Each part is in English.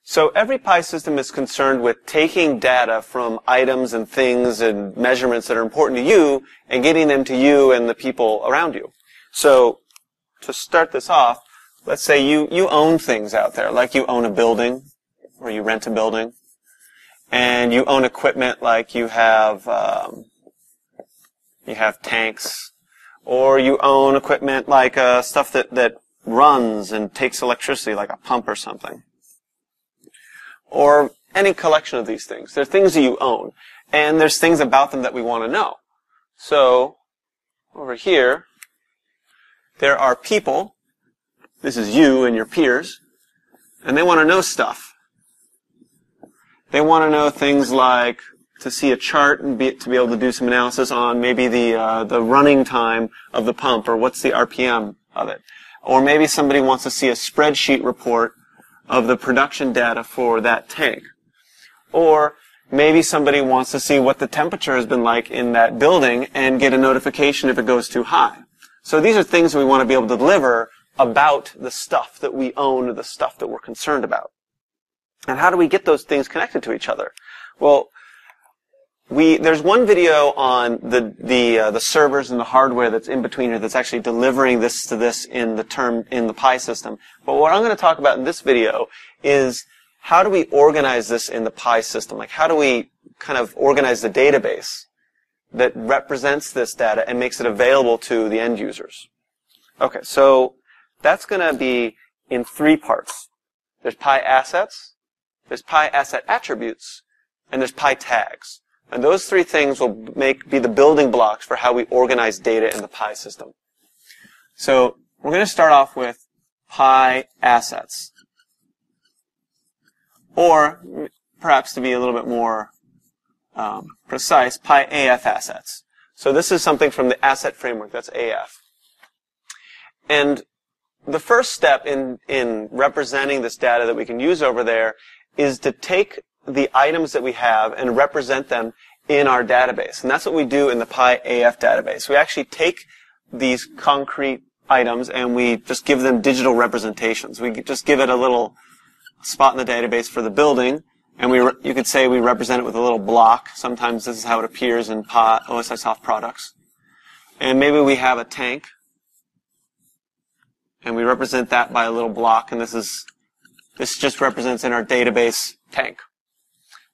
So every pi system is concerned with taking data from items and things and measurements that are important to you and getting them to you and the people around you. So to start this off, let's say you own things out there, like you own a building or you rent a building, and you own equipment like you have tanks, or you own equipment like stuff that runs and takes electricity, like a pump or something. Or any collection of these things. They're things that you own. And there's things about them that we want to know. So, over here, there are people. This is you and your peers. And they want to know stuff. They want to know things like to see a chart and to be able to do some analysis on maybe the running time of the pump, or what's the RPM of it. Or maybe somebody wants to see a spreadsheet report of the production data for that tank. Or maybe somebody wants to see what the temperature has been like in that building and get a notification if it goes too high. So these are things we want to be able to deliver about the stuff that we own, or the stuff that we're concerned about. And how do we get those things connected to each other? Well, there's one video on the servers and the hardware that's in between here that's actually delivering this to this in the Pi system. But what I'm going to talk about in this video is how do we organize this in the Pi system? Like, how do we kind of organize the database that represents this data and makes it available to the end users? Okay, so that's going to be in 3 parts. There's Pi assets, there's Pi asset attributes, and there's Pi tags. And those 3 things will be the building blocks for how we organize data in the Pi system. So we're going to start off with Pi assets. Or, perhaps to be a little bit more precise, Pi AF assets. So this is something from the asset framework, that's AF. And the first step in representing this data that we can use over there is to take the items that we have and represent them in our database. And that's what we do in the Pi AF database. We actually take these concrete items and we just give them digital representations. We just give it a little spot in the database for the building, and you could say we represent it with a little block. Sometimes this is how it appears in OSIsoft products. And maybe we have a tank, and we represent that by a little block, and this just represents in our database tank.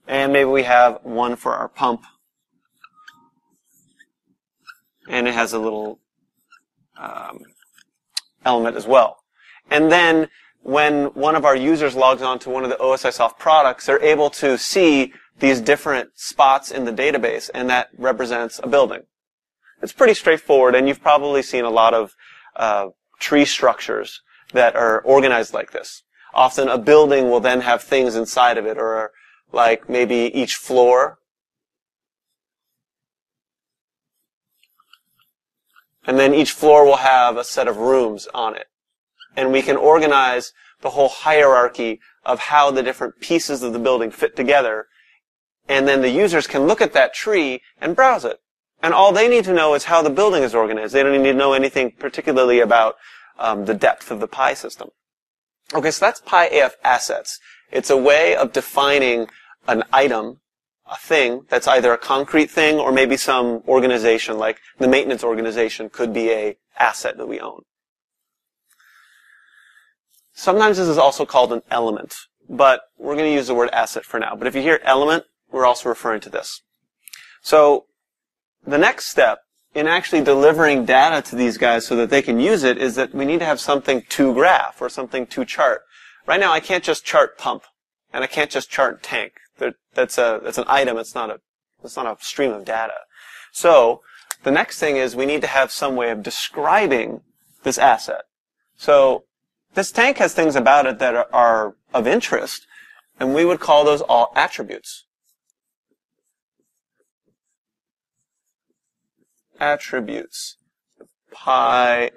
And maybe we have one for our pump, and it has a little element as well. And then when one of our users logs on to one of the OSIsoft products, they're able to see these different spots in the database, and that represents a building. It's pretty straightforward, and you've probably seen a lot of tree structures that are organized like this. Often a building will then have things inside of it, or like maybe each floor. And then each floor will have a set of rooms on it. And we can organize the whole hierarchy of how the different pieces of the building fit together. And then the users can look at that tree and browse it. And all they need to know is how the building is organized. They don't need to know anything particularly about the depth of the Pi system. Okay, so that's Pi AF assets. It's a way of defining an item, a thing, that's either a concrete thing or maybe some organization, like the maintenance organization could be an asset that we own. Sometimes this is also called an element, but we're going to use the word asset for now. But if you hear element, we're also referring to this. So the next step in actually delivering data to these guys so that they can use it is that we need to have something to graph or something to chart. Right now, I can't just chart pump, and I can't just chart tank. That's an item. It's not a stream of data. So the next thing is we need to have some way of describing this asset. So this tank has things about it that are of interest, and we would call those all attributes. Attributes. Pi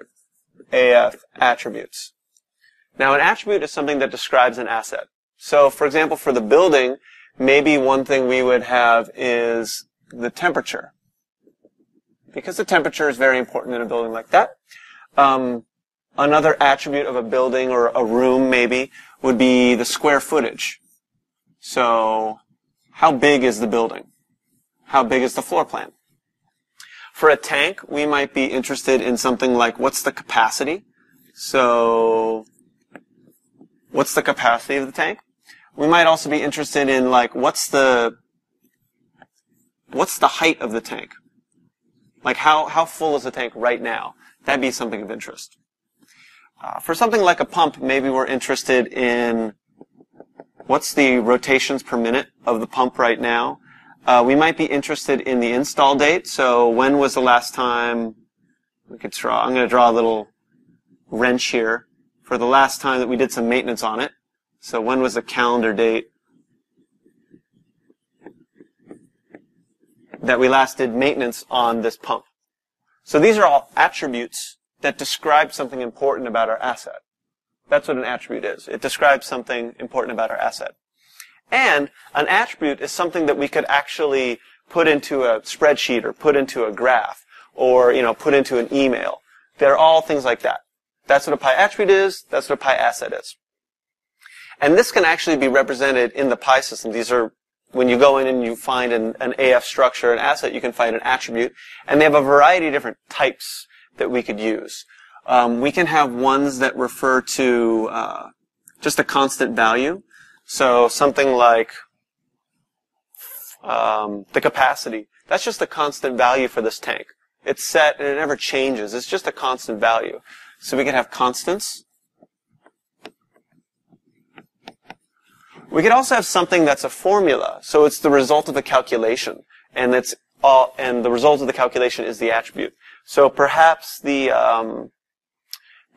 AF attributes. Now, an attribute is something that describes an asset. So, for example, for the building, maybe one thing we would have is the temperature. Because the temperature is very important in a building like that. Another attribute of a building or a room, maybe, would be the square footage. So how big is the building? How big is the floor plan? For a tank, we might be interested in something like, what's the capacity? So what's the capacity of the tank? We might also be interested in, like, what's the height of the tank? Like, how full is the tank right now? That'd be something of interest. For something like a pump, maybe we're interested in what's the rotations per minute of the pump right now. We might be interested in the install date. So when was the last time we could draw? I'm going to draw a little wrench here for the last time that we did some maintenance on it. So when was the calendar date that we last did maintenance on this pump? So these are all attributes that describe something important about our asset. That's what an attribute is. It describes something important about our asset. And an attribute is something that we could actually put into a spreadsheet or put into a graph or, put into an email. They're all things like that. That's what a pi attribute is. That's what a pi asset is. And this can actually be represented in the pi system. These are, when you go in and you find an AF structure, an asset, you can find an attribute. And they have a variety of different types that we could use. We can have ones that refer to just a constant value. So something like the capacity. That's just a constant value for this tank. It's set and it never changes. It's just a constant value. So we can have constants. We could also have something that's a formula. So it's the result of a calculation. And the result of the calculation is the attribute. So perhaps the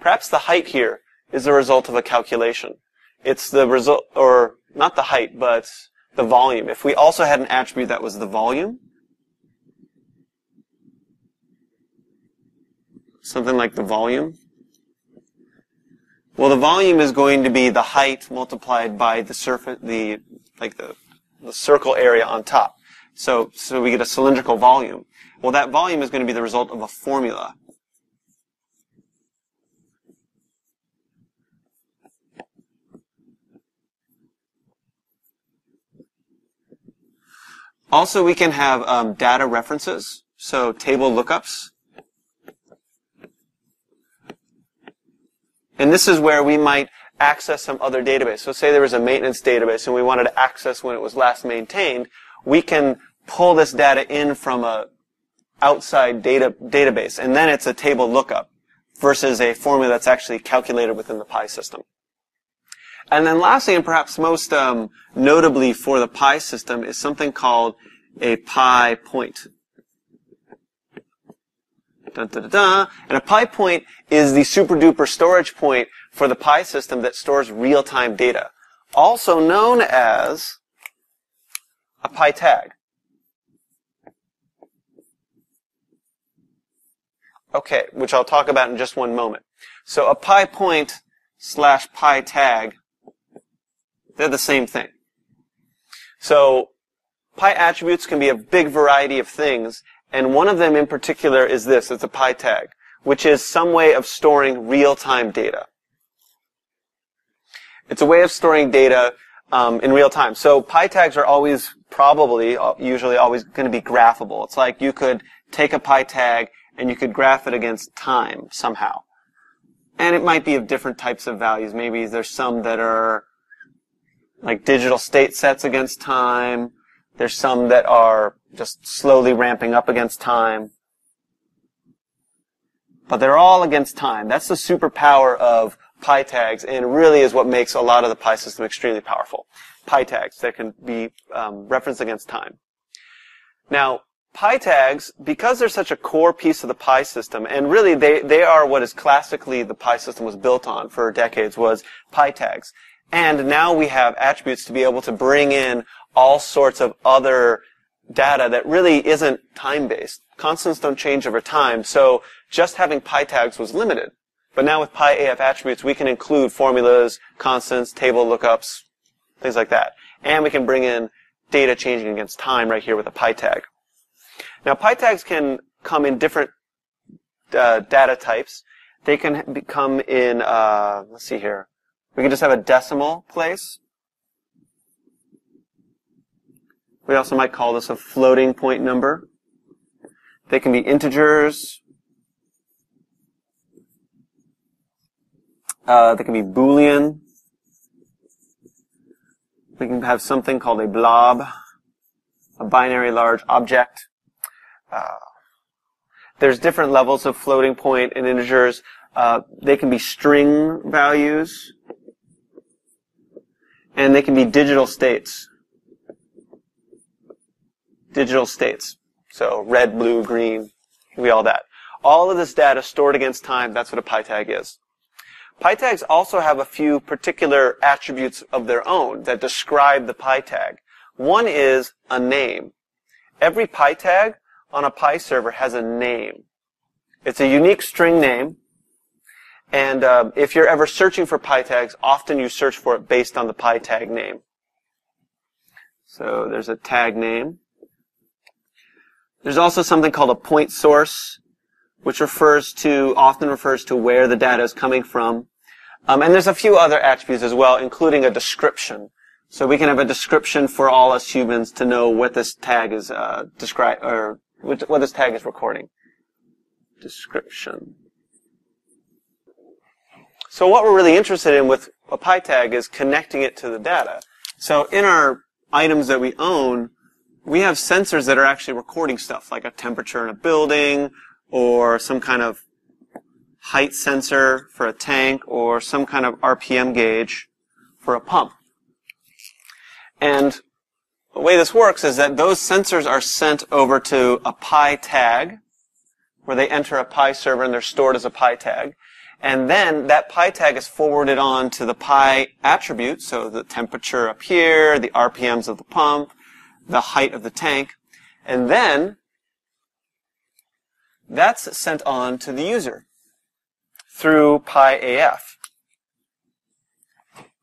height here is the result of a calculation. It's the result, or not the height, but the volume. If we also had an attribute that was the volume, something like the volume, well, the volume is going to be the height multiplied by the surface, the circle area on top. So we get a cylindrical volume. Well, that volume is going to be the result of a formula. Also, we can have data references, so table lookups. And this is where we might access some other database. So say there was a maintenance database and we wanted to access when it was last maintained. We can pull this data in from a outside database, and then it's a table lookup versus a formula that's actually calculated within the pi system. And then lastly, and perhaps most notably for the pi system, is something called a pi point. Dun, dun, dun, dun. And a pi point is the super duper storage point for the pi system that stores real-time data, also known as a pi tag. Okay, which I'll talk about in just one moment. So a pi point / pi tag, they're the same thing. So pi attributes can be a big variety of things, and one of them in particular is this. It's a pi tag, which is some way of storing real-time data. It's a way of storing data in real time. So pi tags are always usually always going to be graphable. It's like you could take a pi tag and you could graph it against time somehow. And it might be of different types of values. Maybe there's some that are like digital state sets against time. There's some that are just slowly ramping up against time. But they're all against time. That's the superpower of pi tags, and really is what makes a lot of the pi system extremely powerful. Pi tags that can be referenced against time. Now, pi tags, because they're such a core piece of the pi system, and really they are what is classically the pi system was built on for decades, was pi tags. And now we have attributes to be able to bring in all sorts of other data that really isn't time-based. Constants don't change over time, so just having pi tags was limited. But now with pi AF attributes, we can include formulas, constants, table lookups, things like that. And we can bring in data changing against time right here with a pi tag. Now, pi tags can come in different data types. They can come in, let's see here. We can just have a decimal place. We also might call this a floating point number. They can be integers. They can be Boolean. We can have something called a blob, a binary large object. There's different levels of floating point and integers. They can be string values, and they can be digital states. Digital states. So red, blue, green, can be all that. All of this data stored against time, that's what a pi tag is. Pi tags also have a few particular attributes of their own that describe the pi tag. One is a name. Every pi tag on a pi server has a name. It's a unique string name, and if you're ever searching for pi tags, often you search for it based on the pi tag name. So there's a tag name. There's also something called a point source, which often refers to where the data is coming from. And there's a few other attributes as well, including a description. So we can have a description for all us humans to know what this tag is what this tag is recording. Description. So what we're really interested in with a pi tag is connecting it to the data. So in our items that we own, we have sensors that are actually recording stuff, like a temperature in a building, or some kind of height sensor for a tank, or some kind of RPM gauge for a pump. And the way this works is that those sensors are sent over to a pi tag, where they enter a pi server and they're stored as a pi tag. And then that pi tag is forwarded on to the pi attribute, so the temperature up here, the RPMs of the pump, the height of the tank, and then that's sent on to the user through pi AF.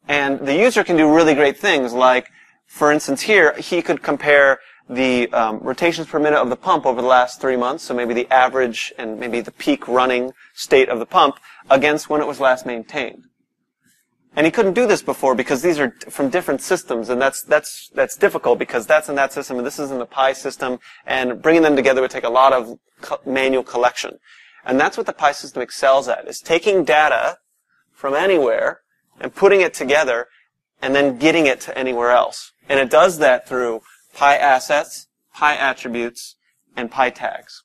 And the user can do really great things, like, for instance here, he could compare the rotations per minute of the pump over the last 3 months, so maybe the average and maybe the peak running state of the pump, against when it was last maintained. And he couldn't do this before because these are from different systems, and that's difficult because that's in that system and this is in the pi system, and bringing them together would take a lot of manual collection. And that's what the pi system excels at, is taking data from anywhere and putting it together and then getting it to anywhere else. And it does that through pi assets, pi attributes, and pi tags.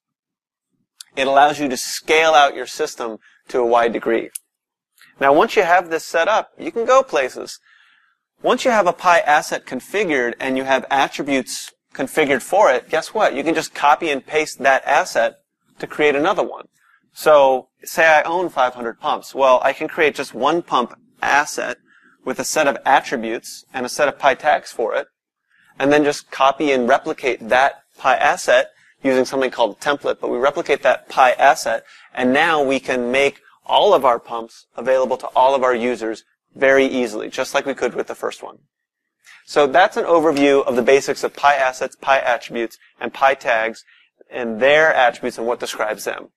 It allows you to scale out your system to a wide degree. Now, once you have this set up, you can go places. Once you have a pi asset configured and you have attributes configured for it, guess what? You can just copy and paste that asset to create another one. So, say I own 500 pumps. Well, I can create just one pump asset with a set of attributes and a set of pi tags for it, and then just copy and replicate that pi asset using something called a template, but we replicate that pi asset, and now we can make all of our pumps available to all of our users very easily, just like we could with the first one. So that's an overview of the basics of pi assets, pi attributes, and pi tags, and their attributes and what describes them.